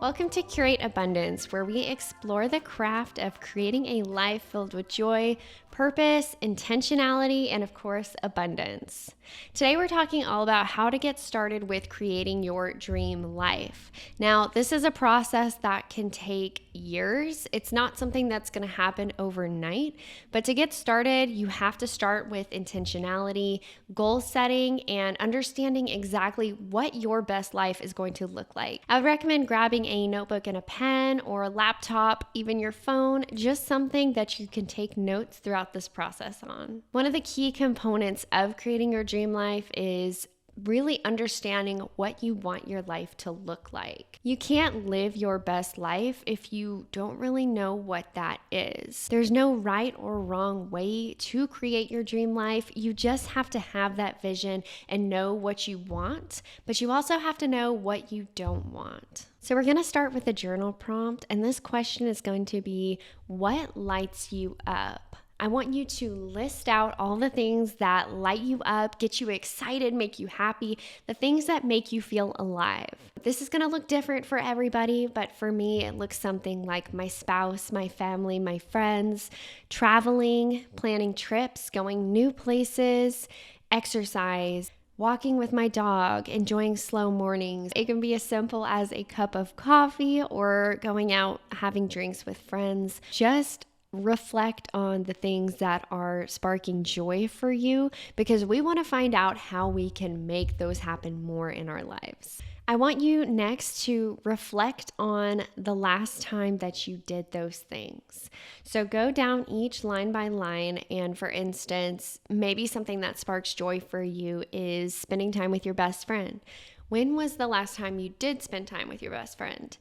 Welcome to Curate Abundance, where we explore the craft of creating a life filled with joy, purpose, intentionality, and of course, abundance. Today, we're talking all about how to get started with creating your dream life. Now, this is a process that can take years. It's not something that's going to happen overnight, but to get started, you have to start with intentionality, goal setting, and understanding exactly what your best life is going to look like. I would recommend grabbing a notebook and a pen or a laptop, even your phone, just something that you can take notes throughout this process on. One of the key components of creating your dream life is really understanding what you want your life to look like. You can't live your best life if you don't really know what that is. There's no right or wrong way to create your dream life. You just have to have that vision and know what you want, but you also have to know what you don't want. So we're going to start with a journal prompt, and this question is going to be, what lights you up? I want you to list out all the things that light you up, get you excited, make you happy, the things that make you feel alive. This is going to look different for everybody, but for me, it looks something like my spouse, my family, my friends, traveling, planning trips, going new places, exercise, walking with my dog, enjoying slow mornings. It can be as simple as a cup of coffee or going out having drinks with friends. Just reflect on the things that are sparking joy for you, because we want to find out how we can make those happen more in our lives. I want you next to reflect on the last time that you did those things. So go down each line by line, and for instance, maybe something that sparks joy for you is spending time with your best friend. When was the last time you did spend time with your best friend?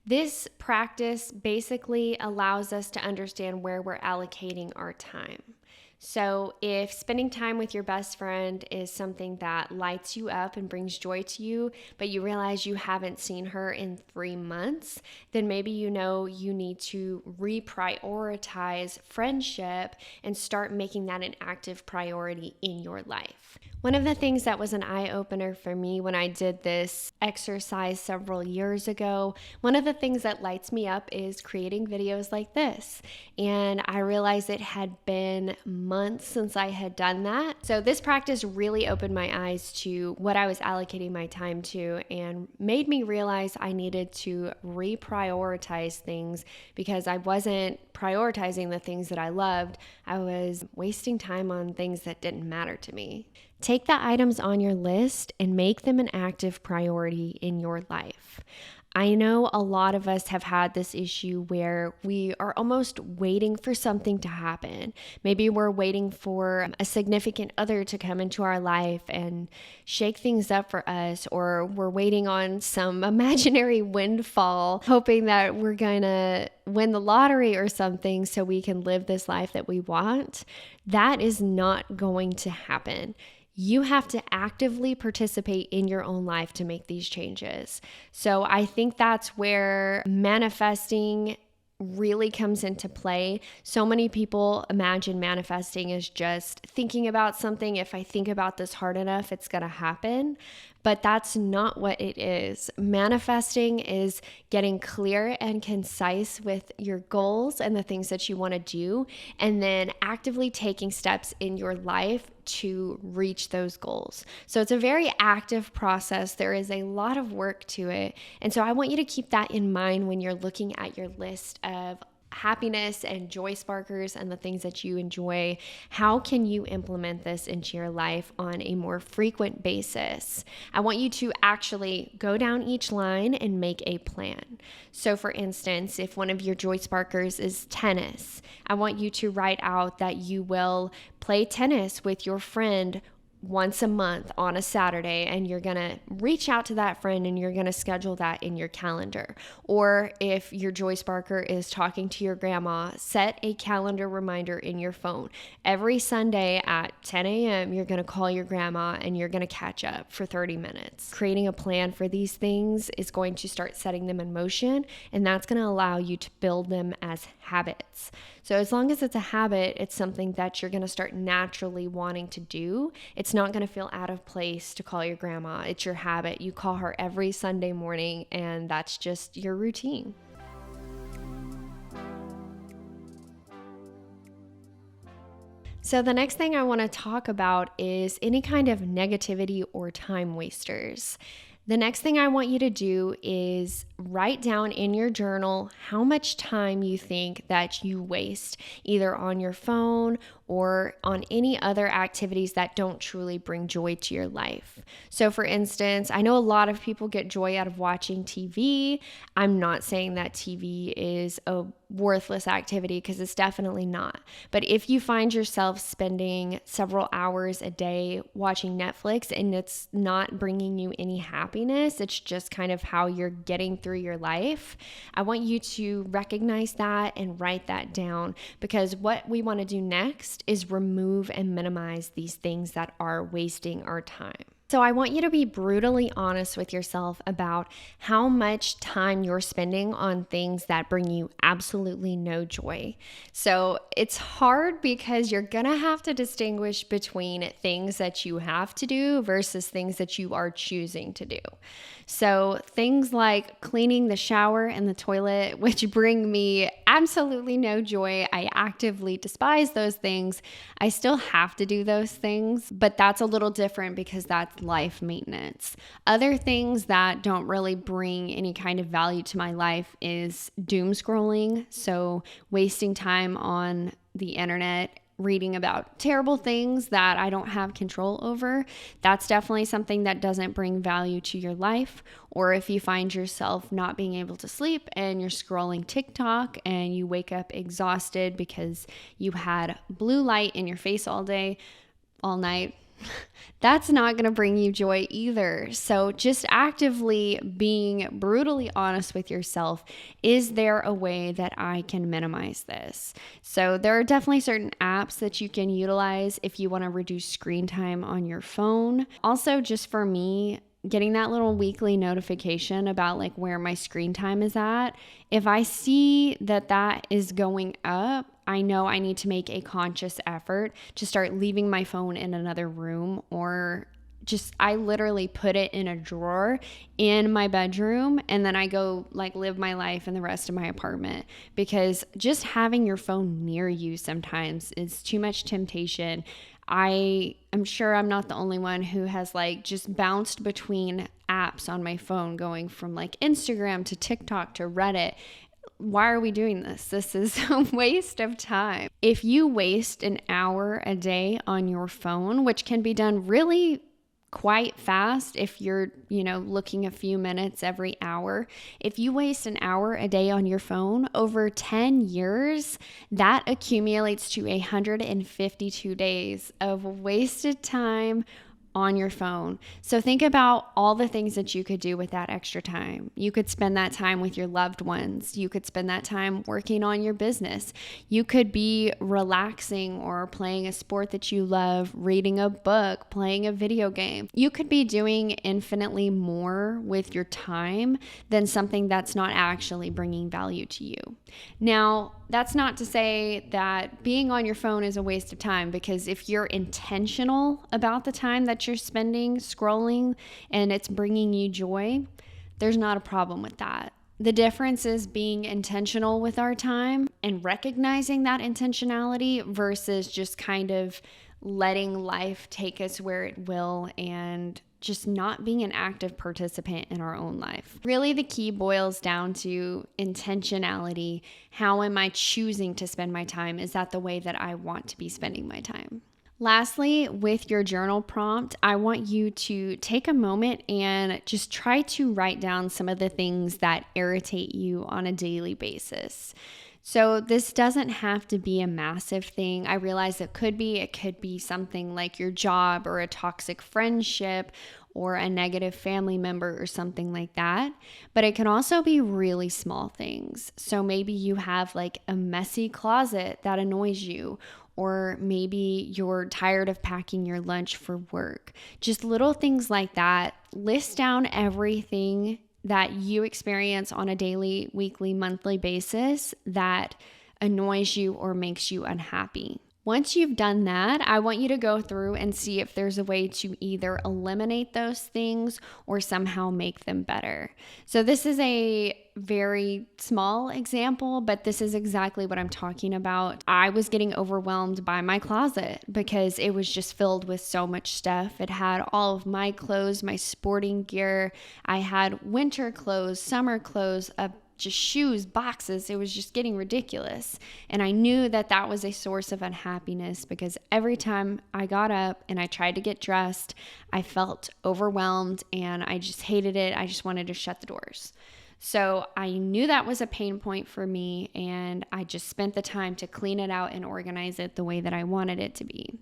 This practice basically allows us to understand where we're allocating our time. So if spending time with your best friend is something that lights you up and brings joy to you, but you realize you haven't seen her in 3 months, then maybe you know you need to reprioritize friendship and start making that an active priority in your life. One of the things that was an eye-opener for me when I did this exercise several years ago, one of the things that lights me up is creating videos like this. And I realized it had been months since I had done that. So this practice really opened my eyes to what I was allocating my time to and made me realize I needed to reprioritize things because I wasn't prioritizing the things that I loved. I was wasting time on things that didn't matter to me. Take the items on your list and make them an active priority in your life. I know a lot of us have had this issue where we are almost waiting for something to happen. Maybe we're waiting for a significant other to come into our life and shake things up for us, or we're waiting on some imaginary windfall, hoping that we're going to win the lottery or something so we can live this life that we want. That is not going to happen. You have to actively participate in your own life to make these changes. So I think that's where manifesting really comes into play. So many people imagine manifesting as just thinking about something. If I think about this hard enough, it's going to happen. But that's not what it is. Manifesting is getting clear and concise with your goals and the things that you want to do, and then actively taking steps in your life to reach those goals. So it's a very active process. There is a lot of work to it. And so I want you to keep that in mind when you're looking at your list of happiness and joy sparkers and the things that you enjoy. How can you implement this into your life on a more frequent basis? I want you to actually go down each line and make a plan. So for instance, if one of your joy sparkers is tennis, I want you to write out that you will play tennis with your friend once a month on a Saturday, and you're going to reach out to that friend and you're going to schedule that in your calendar. Or if your joy sparker is talking to your grandma, set a calendar reminder in your phone. Every Sunday at 10 a.m., you're going to call your grandma and you're going to catch up for 30 minutes. Creating a plan for these things is going to start setting them in motion, and that's going to allow you to build them as habits. So as long as it's a habit, it's something that you're going to start naturally wanting to do. It's it's not going to feel out of place to call your grandma. It's your habit. You call her every Sunday morning, and that's just your routine. So the next thing I want to talk about is any kind of negativity or time wasters. The next thing I want you to do is write down in your journal how much time you think that you waste either on your phone or on any other activities that don't truly bring joy to your life. So for instance, I know a lot of people get joy out of watching TV. I'm not saying that TV is a worthless activity, because it's definitely not. But if you find yourself spending several hours a day watching Netflix and it's not bringing you any happiness, it's just kind of how you're getting through your life, I want you to recognize that and write that down, because what we want to do next is remove and minimize these things that are wasting our time. So I want you to be brutally honest with yourself about how much time you're spending on things that bring you absolutely no joy. So it's hard because you're going to have to distinguish between things that you have to do versus things that you are choosing to do. So things like cleaning the shower and the toilet, which bring me absolutely no joy. I actively despise those things. I still have to do those things, but that's a little different because that's life maintenance. Other things that don't really bring any kind of value to my life is doom scrolling. So wasting time on the internet, reading about terrible things that I don't have control over. That's definitely something that doesn't bring value to your life. Or if you find yourself not being able to sleep and you're scrolling TikTok and you wake up exhausted because you had blue light in your face all day, all night, that's not going to bring you joy either. So just actively being brutally honest with yourself. Is there a way that I can minimize this? So there are definitely certain apps that you can utilize if you want to reduce screen time on your phone. Also, just for me, getting that little weekly notification about like where my screen time is at. If I see that is going up, I know I need to make a conscious effort to start leaving my phone in another room, or just I literally put it in a drawer in my bedroom, and then I go like live my life in the rest of my apartment, because just having your phone near you sometimes is too much temptation. I am sure I'm not the only one who has like just bounced between apps on my phone, going from like Instagram to TikTok to Reddit. Why are we doing this? This is a waste of time. If you waste an hour a day on your phone, which can be done really quite fast if you're, looking a few minutes every hour. If you waste an hour a day on your phone over 10 years, that accumulates to 152 days of wasted time on your phone. So think about all the things that you could do with that extra time. You could spend that time with your loved ones. You could spend that time working on your business. You could be relaxing or playing a sport that you love, reading a book, playing a video game. You could be doing infinitely more with your time than something that's not actually bringing value to you. Now, that's not to say that being on your phone is a waste of time, because if you're intentional about the time that you're spending scrolling and it's bringing you joy, there's not a problem with that. The difference is being intentional with our time and recognizing that intentionality versus just kind of letting life take us where it will and just not being an active participant in our own life. Really, the key boils down to intentionality. How am I choosing to spend my time? Is that the way that I want to be spending my time? Lastly, with your journal prompt, I want you to take a moment and just try to write down some of the things that irritate you on a daily basis. So this doesn't have to be a massive thing. I realize it could be something like your job or a toxic friendship or a negative family member or something like that. But it can also be really small things. So maybe you have like a messy closet that annoys you, or maybe you're tired of packing your lunch for work. Just little things like that. List down everything that you experience on a daily, weekly, monthly basis that annoys you or makes you unhappy. Once you've done that, I want you to go through and see if there's a way to either eliminate those things or somehow make them better. So this is a very small example, but this is exactly what I'm talking about. I was getting overwhelmed by my closet because it was just filled with so much stuff. It had all of my clothes, my sporting gear. I had winter clothes, summer clothes, just shoes, boxes. It was just getting ridiculous. And I knew that that was a source of unhappiness because every time I got up and I tried to get dressed, I felt overwhelmed and I just hated it. I just wanted to shut the doors. So I knew that was a pain point for me, and I just spent the time to clean it out and organize it the way that I wanted it to be.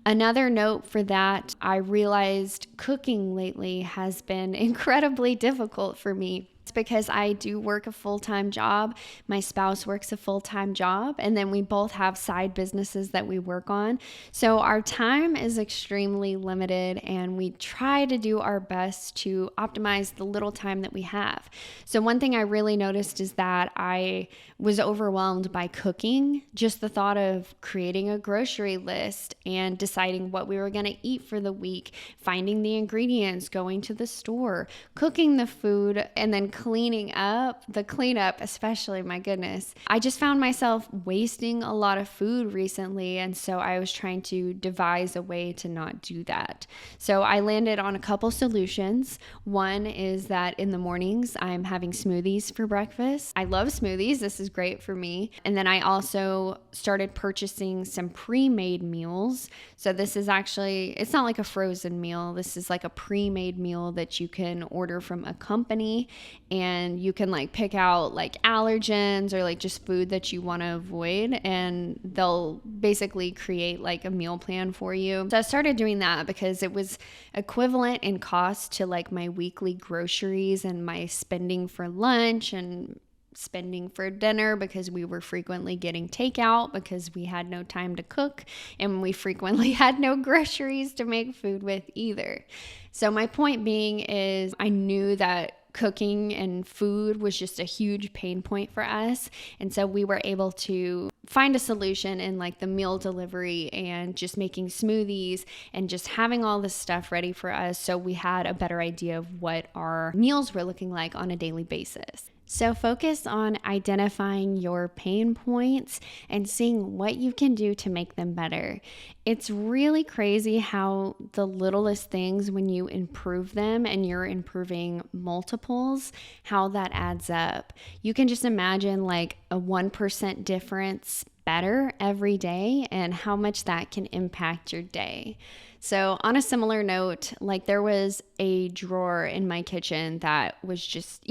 Another note for that, I realized cooking lately has been incredibly difficult for me. It's because I do work a full-time job. My spouse works a full-time job, and then we both have side businesses that we work on. So our time is extremely limited, and we try to do our best to optimize the little time that we have. So one thing I really noticed is that I was overwhelmed by cooking. Just the thought of creating a grocery list and deciding what we were going to eat for the week, finding the ingredients, going to the store, cooking the food, and then cleaning up, the cleanup especially, my goodness. I just found myself wasting a lot of food recently, and so I was trying to devise a way to not do that. So I landed on a couple solutions. One is that in the mornings, I'm having smoothies for breakfast. I love smoothies. This is great for me. And then I also started purchasing some pre-made meals. So this is actually, it's not like a frozen meal. This is like a pre-made meal that you can order from a company, and you can like pick out like allergens or like just food that you want to avoid, and they'll basically create like a meal plan for you. So I started doing that because it was equivalent in cost to like my weekly groceries and my spending for lunch and spending for dinner, because we were frequently getting takeout because we had no time to cook, and we frequently had no groceries to make food with either. So my point being is I knew that cooking and food was just a huge pain point for us. And so we were able to find a solution in like the meal delivery and just making smoothies and just having all this stuff ready for us. So we had a better idea of what our meals were looking like on a daily basis. So focus on identifying your pain points and seeing what you can do to make them better. It's really crazy how the littlest things, when you improve them and you're improving multiples, how that adds up. You can just imagine like a 1% difference better every day and how much that can impact your day. So on a similar note, like there was a drawer in my kitchen that was just,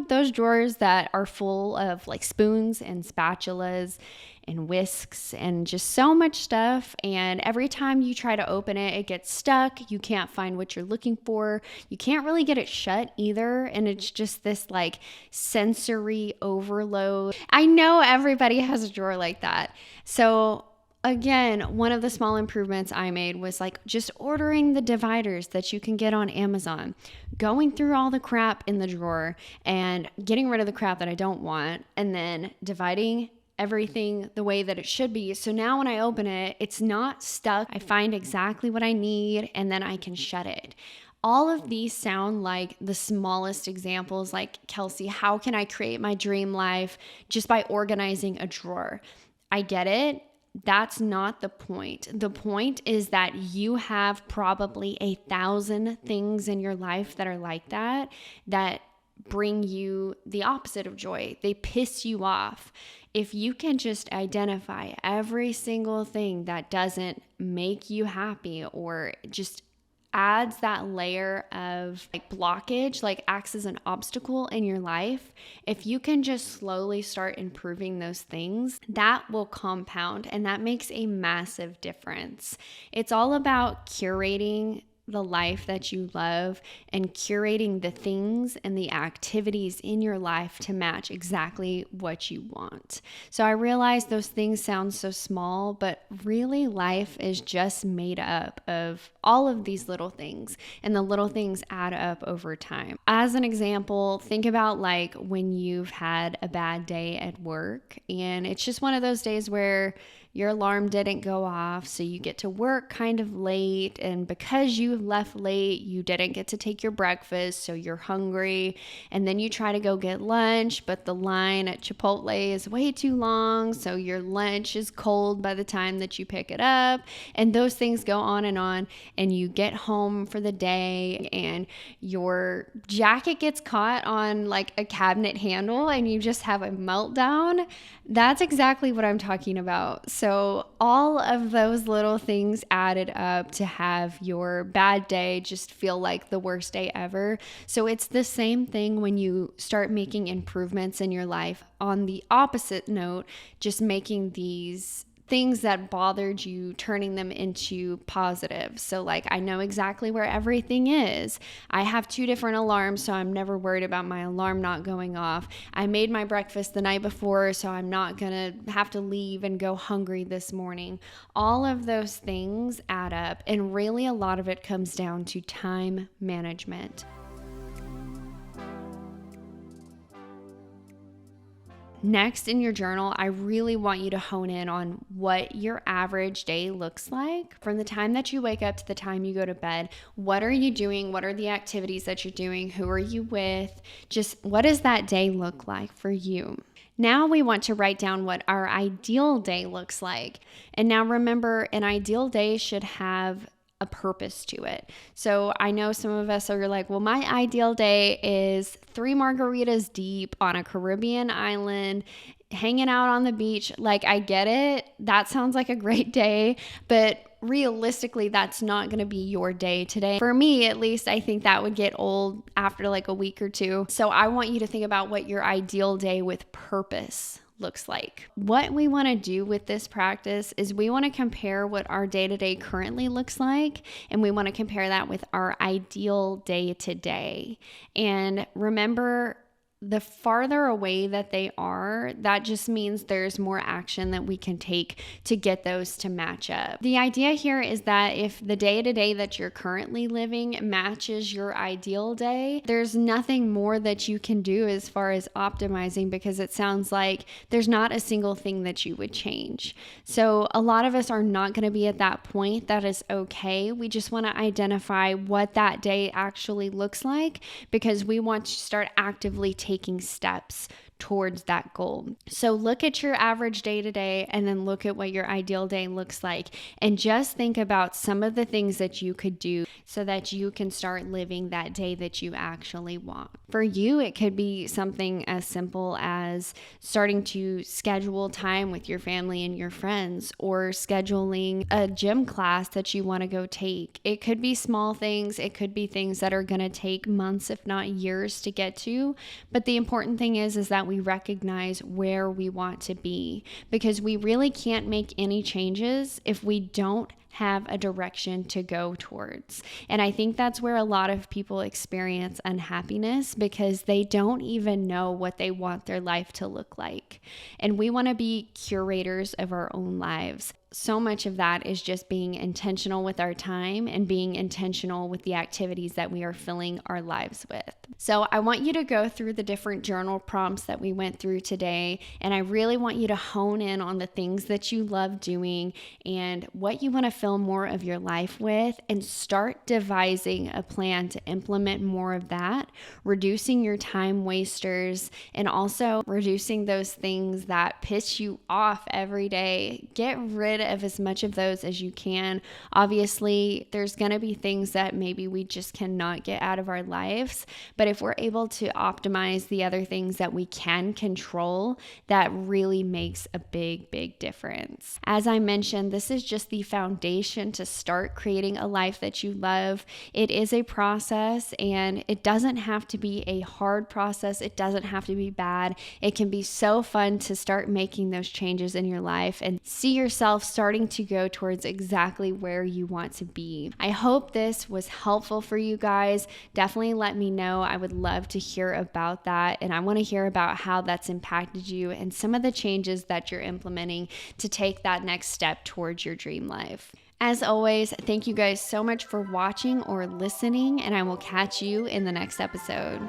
those drawers that are full of like spoons and spatulas and whisks and just so much stuff. And every time you try to open it, it gets stuck. You can't find what you're looking for. You can't really get it shut either. And it's just this like sensory overload. I know everybody has a drawer like that. So again, one of the small improvements I made was like just ordering the dividers that you can get on Amazon, going through all the crap in the drawer and getting rid of the crap that I don't want, and then dividing everything the way that it should be. So now when I open it, it's not stuck. I find exactly what I need, and then I can shut it. All of these sound like the smallest examples, like, Kelsey, how can I create my dream life just by organizing a drawer? I get it. That's not the point. The point is that you have probably 1,000 things in your life that are like that bring you the opposite of joy. They piss you off. If you can just identify every single thing that doesn't make you happy or just adds that layer of like blockage, like acts as an obstacle in your life, if you can just slowly start improving those things, that will compound, and that makes a massive difference. It's all about curating the life that you love and curating the things and the activities in your life to match exactly what you want. So I realize those things sound so small, but really life is just made up of all of these little things, and the little things add up over time. As an example, think about like when you've had a bad day at work and it's just one of those days where your alarm didn't go off, so you get to work kind of late, and because you left late, you didn't get to take your breakfast, so you're hungry, and then you try to go get lunch, but the line at Chipotle is way too long, so your lunch is cold by the time that you pick it up, and those things go on, and you get home for the day, and your jacket gets caught on like a cabinet handle, and you just have a meltdown. That's exactly what I'm talking about. So all of those little things added up to have your bad day just feel like the worst day ever. So it's the same thing when you start making improvements in your life. On the opposite note, just making these things that bothered you, turning them into positive. So like, I know exactly where everything is. I have 2 different alarms, so I'm never worried about my alarm not going off. I made my breakfast the night before, so I'm not gonna have to leave and go hungry this morning. All of those things add up, and really a lot of it comes down to time management. Next in your journal, I really want you to hone in on what your average day looks like from the time that you wake up to the time you go to bed. What are you doing? What are the activities that you're doing? Who are you with? Just what does that day look like for you? Now we want to write down what our ideal day looks like. And now remember, an ideal day should have a purpose to it. So I know some of us are like, well, my ideal day is 3 margaritas deep on a Caribbean island, hanging out on the beach. Like, I get it. That sounds like a great day, but realistically, that's not going to be your day today. For me, at least, I think that would get old after like a week or 2. So I want you to think about what your ideal day with purpose looks like. What we want to do with this practice is we want to compare what our day-to-day currently looks like, and we want to compare that with our ideal day-to-day. And remember, the farther away that they are, that just means there's more action that we can take to get those to match up. The idea here is that if the day-to-day that you're currently living matches your ideal day, there's nothing more that you can do as far as optimizing, because it sounds like there's not a single thing that you would change. So a lot of us are not going to be at that point. That is okay. We just want to identify what that day actually looks like, because we want to start actively taking steps towards that goal. So look at your average day to day, and then look at what your ideal day looks like, and just think about some of the things that you could do so that you can start living that day that you actually want. For you, it could be something as simple as starting to schedule time with your family and your friends, or scheduling a gym class that you want to go take. It could be small things. It could be things that are going to take months, if not years, to get to. But the important thing is that we recognize where we want to be, because we really can't make any changes if we don't have a direction to go towards. And I think that's where a lot of people experience unhappiness, because they don't even know what they want their life to look like. And we want to be curators of our own lives. So much of that is just being intentional with our time and being intentional with the activities that we are filling our lives with. So I want you to go through the different journal prompts that we went through today, and I really want you to hone in on the things that you love doing and what you want to fill more of your life with, and start devising a plan to implement more of that, reducing your time wasters, and also reducing those things that piss you off every day. Get rid of as much of those as you can. Obviously, there's going to be things that maybe we just cannot get out of our lives, but if we're able to optimize the other things that we can control, that really makes a big, big difference. As I mentioned, this is just the foundation to start creating a life that you love. It is a process, and it doesn't have to be a hard process. It doesn't have to be bad. It can be so fun to start making those changes in your life and see yourself starting to go towards exactly where you want to be. I hope this was helpful for you guys. Definitely let me know. I would love to hear about that, and I want to hear about how that's impacted you and some of the changes that you're implementing to take that next step towards your dream life. As always, thank you guys so much for watching or listening, and I will catch you in the next episode.